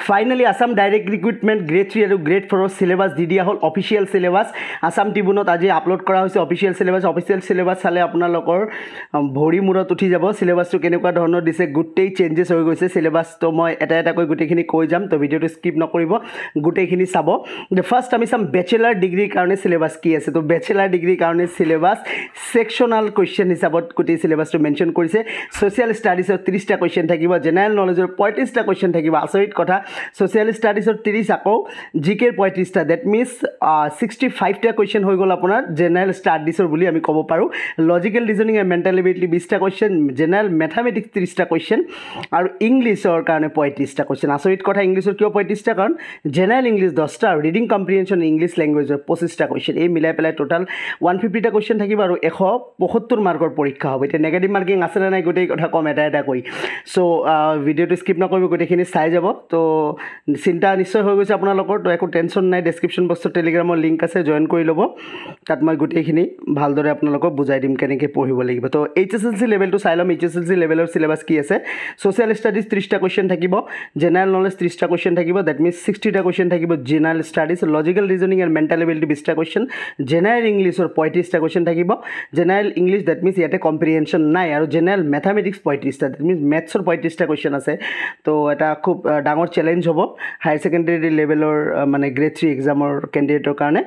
finally Assam direct recruitment grade 3 আৰু grade 4 সিলেবাছ দি দিয়া হ'ল অফিচিয়েল সিলেবাছ আসাম ট্ৰিবিউনত আজি আপলোড কৰা হৈছে অফিচিয়েল সিলেবাছ চালে আপোনালোকৰ ভৰি মূৰত উঠি যাব সিলেবাছটো কেনেকুৱা ধৰণৰ দিছে গোটেই চেঞ্জেছ হৈ গৈছে সিলেবাছটো মই এটা কৈ গোটেইখিনি কৈ যাম তো ভিডিঅ'টো স্কিপ নকৰিব গোটেইখিনি চাব ফাৰ্ষ্ট আমি চাম বেচেলাৰ ডিগ্ৰীৰ কাৰণে সিলেবাছ কি আছে তো বেচেলাৰ ডিগ্ৰীৰ কাৰণে সিলেবাছ সেকশনাল কোৱেশ্চন হিচাপত গোটেই সিলেবাছটো মেনশ্যন কৰিছে সোশ্যাল ষ্টাডিজৰ 30টা কোৱেশ্চন থাকিব জেনাৰেল নলেজৰ 35টা কোৱেশ্চন থাকিব আচৰিত কথা সোশ্যাল ষ্টাডিজৰ 30 আকৌ জিকেৰ 35টা দ্যাট মিন্স 65টা কোৱেশ্চন হৈ গ'ল আপোনাৰ জেনাৰেল ষ্টাডিজৰ বুলি আমি ক'ব পাৰোঁ logical reasoning and mental ability 20টা কোৱেশ্চন জেনাৰেল মেথমেটিক্স 30টা কোৱেশ্চন আৰু ইংলিছৰ কাৰণে 35টা কোৱেশ্চন আচৰিত কথা ইংলিছৰ কিয় 35টা কাৰণ জেনাৰেল ইংলিছ 10টা আৰু ৰিডিং কম্প্ৰিহেনশ্যন ইংলিছ লেংগুৱেজৰ 25টা কোৱেশ্চন এই মিলাই পেলাই টোটাল 150টা কোৱেশ্চন থাকিব আৰু 175 মাৰ্কৰ পৰীক্ষা হ'ব এতিয়া নেগেটিভ মাৰ্কিং আছে নে নাই গোটেই কথা কম এটা কৈ সো ভিডিঅ'টো স্কিপ নকৰিব গোটেইখিনি চাই যাব তো চিন্তা নিশ্চয় হৈ গৈছে আপোনালোকৰ তো একো টেনশ্যন নাই ডেছক্ৰিপশ্যন বক্সত টেলিগ্ৰামৰ লিংক আছে জইন কৰি ল'ব তাত মই গোটেইখিনি ভালদৰে আপোনালোকক বুজাই দিম কেনেকৈ পঢ়িব লাগিব তো HSLC লেভেলটো চাই ল'ম HSLC লেভেলৰ সিলেবাছ কি আছে সোশ্যাল ষ্টাডিজ 30টা কোৱেশ্চন থাকিব জেনাৰেল নলেজ 30টা কোৱেশ্চন থাকিব দ্যাট মিন্স 60টা কোৱেশ্চন থাকিব general studies logical reasoning and mental ability 20টা কোৱেশ্চন জেনাৰেল ইংলিছৰ 35টা কোৱেশ্চন থাকিব জেনাৰেল ইংলিছ দ্যাট মিন্স ইয়াতে কম্প্ৰিহেনশ্যন নাই আৰু জেনাৰেল মেথমেটিক্স 35টা দ্যাট মিন্স মেথছৰ 35টা কোৱেশ্চন আছে তো এটা খুব ডাঙৰ চেলেঞ্জ হ'ব হায়াৰ সেকেন্ডাৰী লেভেলৰ মানে গ্ৰেড 3 এক্সামৰ কেণ্ডিডেটৰ কাৰণে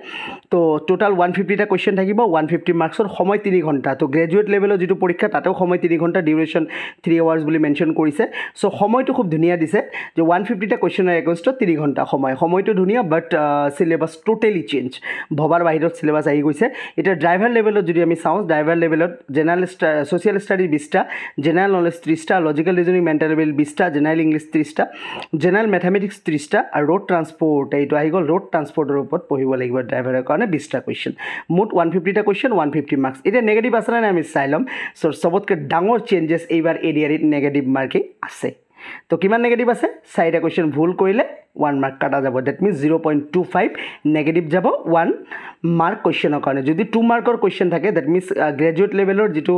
তো টোটাল 150টা কোৱেশ্চন থাকিব 150 মাৰ্কছৰ সময় 3 ঘণ্টা তো গ্ৰেজুৱেট লেভেলৰ যেটো পৰীক্ষা তাতেও সময় 3 ঘণ্টা ডিউৰেশ্যন 3 আৱাৰ্ছ বুলি মেনশ্যন কৰিছে সো সময়টো খুব ধুনীয়া দিছে যে 150টা কোৱেশ্চনৰ এগেইনষ্টত 3 ঘণ্টা সময়টো ধুনীয়া বাট সিলেবাছ টোটেলি চেঞ্জ ভবাৰ বাহিৰত সিলেবাছ আহি গৈছে এটা ড্ৰাইভাৰ লেভেলত যদি আমি চাওঁ ড্ৰাইভাৰ লেভেলত জেনাৰেল সোশ্যাল ষ্টাডিজ 20টা জেনাৰেল নলেজ 30টা লজিকেল ৰিজনিং মেণ্টেল এবিলিটি 20টা জেনাৰেল ইংলিছ 30টা জেনাৰেল মেথমেটিক্স 30টা আৰু ৰোড ট্ৰান্সপৰ্ট এইটো আহি গ'ল ৰোড ট্ৰান্সপৰ্টৰ ওপৰত পঢ়িব লাগিব ড্ৰাইভাৰৰ কাৰণে 20টা কোৱেশ্চন মুঠ 150টা কোৱেশ্চন 150 মাৰ্কছ এতিয়া নেগেটিভ আছে নে আমি চাই ল'ম সবতকৈ ডাঙৰ চেঞ্জেছ এইবাৰ এডিআৰিত নেগেটিভ মাৰ্কিং আছে তো কিমান নেগেটিভ আছে 4টা কোৱেশ্চন ভুল কৰিলে 1 মাৰ্ক কাটা যাব দ্যাট মিন্স 0.25 নেগেটিভ যাব 1 মাৰ্ক কোৱেশ্চনৰ কাৰণে যদি 2 মাৰ্কৰ কোৱেশ্চন থাকে দ্যাট মিন্স গ্ৰেজুৱেট লেভেলৰ যেটো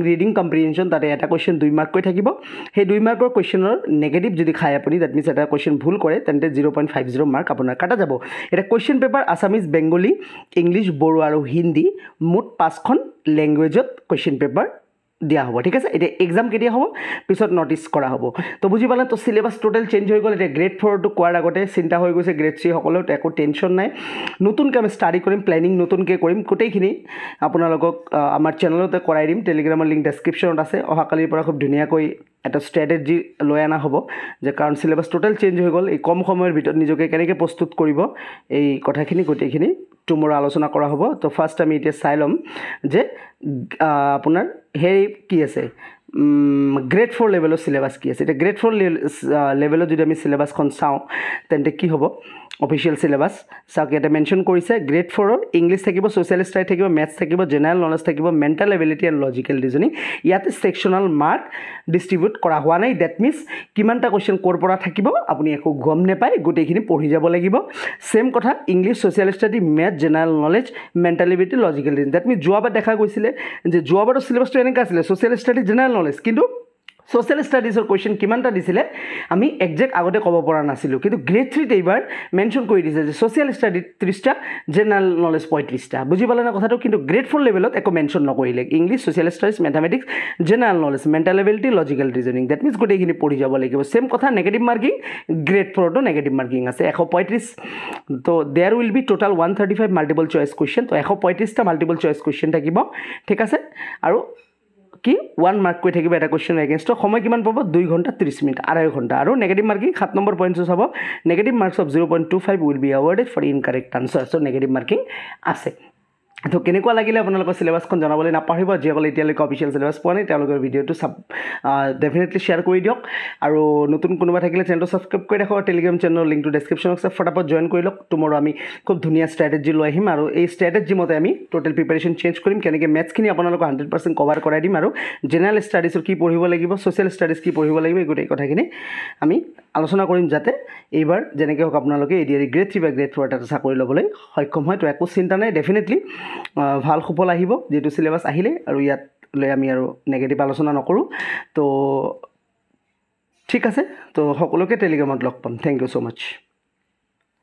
ৰিডিং কম্প্ৰিহেনশ্যন তাতে এটা কোৱেশ্চন 2 মাৰ্ক কৈ থাকিব সেই 2 মাৰ্কৰ কোৱেশ্চনৰ নেগেটিভ যদি খায় আপুনি দ্যাট মিন্স এটা কোৱেশ্চন ভুল কৰে তেন্তে 0.50 মাৰ্ক আপোনাৰ কাটা যাব এটা question paper Assamese Bengali English Bodo আৰু হিন্দী মুঠ 5খন লেংগুৱেজত কোৱেশ্চন পেপাৰ দিয়া হ'ব ঠিক আছে এটা এক্সাম কেতিয়া হ'ব পিছত নোটিস কৰা হ'ব তো বুজি পালে তো সিলেবাস টোটাল চেঞ্জ হৈ গ'ল এটা গ্ৰেড 4 টু কোৱাৰ আগতে চিন্তা হৈ গৈছে গ্ৰেড 3 সকলৰ একো টেনশ্যন নাই নতুনকৈ আমি ষ্টাডি কৰিম প্লেনিং নতুনকৈ কৰিম গোটেইখিনি আপোনালোকক আমাৰ চেনেলতে কৰাই দিম টেলিগ্ৰামৰ লিংক ডেছক্ৰিপশ্যনত আছে অহাকালিৰ পৰা খুব ধুনীয়াকৈ এটা ষ্ট্ৰেটেজি লৈ আনা হ'ব যে কাৰণ সিলেবাস টোটাল চেঞ্জ হৈ গ'ল এই কম সময়ৰ ভিতৰত নিজকে কেনেকৈ প্ৰস্তুত কৰিব এই কথাখিনি গোটেইখিনি টুমৰো আলোচনা কৰা হ'ব তো ফাৰ্ষ্ট আমি এতিয়া চাই ল'ম যে আপোনাৰ হেৰি কি আছে গ্ৰেড 4 লেভেলৰ সিলেবাছ কি আছে এটা গ্ৰেড 4 লেভেলত যদি আমি সিলেবাছখন চাওঁ তেন্তে কি হ'ব অফিচিয়েল সিলেবাছ চাওক ইয়াতে মেনশ্যন কৰিছে গ্ৰেড 4ৰ ইংলিছ থাকিব সোশ্যাল ষ্টাডি থাকিব মেথছ থাকিব জেনাৰেল নলেজ থাকিব mental ability and logical reasoning ইয়াতে সেকশনাল মাৰ্ক ডিষ্ট্ৰিবিউট কৰা হোৱা নাই দ্যাট মিন্স কিমানটা কোৱেশ্চন ক'ৰ পৰা থাকিব আপুনি একো গম নাপায় গোটেইখিনি পঢ়ি যাব লাগিব সেম কথা English social study math general knowledge mental ability logical reasoning that means যোৱাবাৰ দেখা গৈছিলে যে যোৱাবাৰৰ সিলেবাছটো এনেকৈ আছিলে সোশ্যাল ষ্টাডি জেনাৰেল নলেজ কিন্তু সোশ্যাল ষ্টাডিজৰ কোৱেশ্চন কিমানটা দিছিলে আমি একজেক্ট আগতে ক'ব পৰা নাছিলোঁ কিন্তু গ্ৰেড 3 এইবাৰ মেনশ্যন কৰি দিছে যে সোশ্যাল ষ্টাডি 30টা জেনাৰেল নলেজ 35টা বুজি পালে না কথাটো কিন্তু গ্ৰেড 4 লেভেলত একো মেনশ্যন নকৰিলে English social studies mathematics general knowledge mental ability logical reasoning that means গোটেইখিনি পঢ়ি যাব লাগিব সেম কথা নেগেটিভ মাৰ্কিং গ্ৰেড 4তো নেগেটিভ মাৰ্কিং আছে 135 তো there will be total 135 multiple choice question তো 135টা মাল্টিপল চইচ কুৱেশ্চন থাকিব ঠিক আছে আৰু কি 1 মাৰ্ক কৈ থাকিব এটা কোৱেশ্চনৰ এগেইনষ্ট সময় কিমান পাব 2 ঘণ্টা 30 মিনিট আঢ়ৈ ঘণ্টা আৰু নেগেটিভ মাৰ্কিং 7 নম্বৰ পইণ্টটো চাব negative marks of 0.25 will be awarded for incorrect answer so negative marking আছে তো কেনেকুৱা লাগিলে আপোনালোকৰ সিলেবাছখন জনাবলৈ নাপাহৰিব যিসকলে এতিয়ালৈকে অফিচিয়েল সিলেবাছ পোৱা নাই তেওঁলোকৰ ভিডিঅ'টো ডেফিনেটলি শ্বেয়াৰ কৰি দিয়ক আৰু নতুন কোনোবা থাকিলে চেনেলটো ছাবস্ক্ৰাইব কৰি ৰাখক টেলিগ্ৰাম চেনেলৰ লিংকটো ডেছক্ৰিপশ্যনত আছে ফটাফট জইন কৰি লওক টুমৰো আমি খুব ধুনীয়া ষ্ট্ৰেটেজি লৈ আহিম আৰু এই ষ্ট্ৰেটেজি মতে আমি টোটেল প্ৰিপাৰেশ্যন চেঞ্জ কৰিম কেনেকৈ মেথছখিনি আপোনালোকক 100% কভাৰ কৰাই দিম আৰু জেনাৰেল ষ্টাডিজৰ কি পঢ়িব লাগিব সোশ্যাল ষ্টাডিজ কি পঢ়িব লাগিব এই গোটেই কথাখিনি আমি আলোচনা কৰিম যাতে এইবাৰ যেনেকৈ হওক আপোনালোকে এডিআৰি গ্ৰেড 3 বা গ্ৰেড 4 এটা চাকৰি ল'বলৈ সক্ষম হয় তো একো চিন্তা নাই ডেফিনেটলি ভাল সুফল আহিব যেটো সিলেবাছ আহিলে আৰু ইয়াত লৈ আমি আৰু নেগেটিভ আলোচনা নকৰোঁ তো ঠিক আছে তো সকলোকে টেলিগ্ৰামত লগ পাম থেংক ইউ ছ' মাছ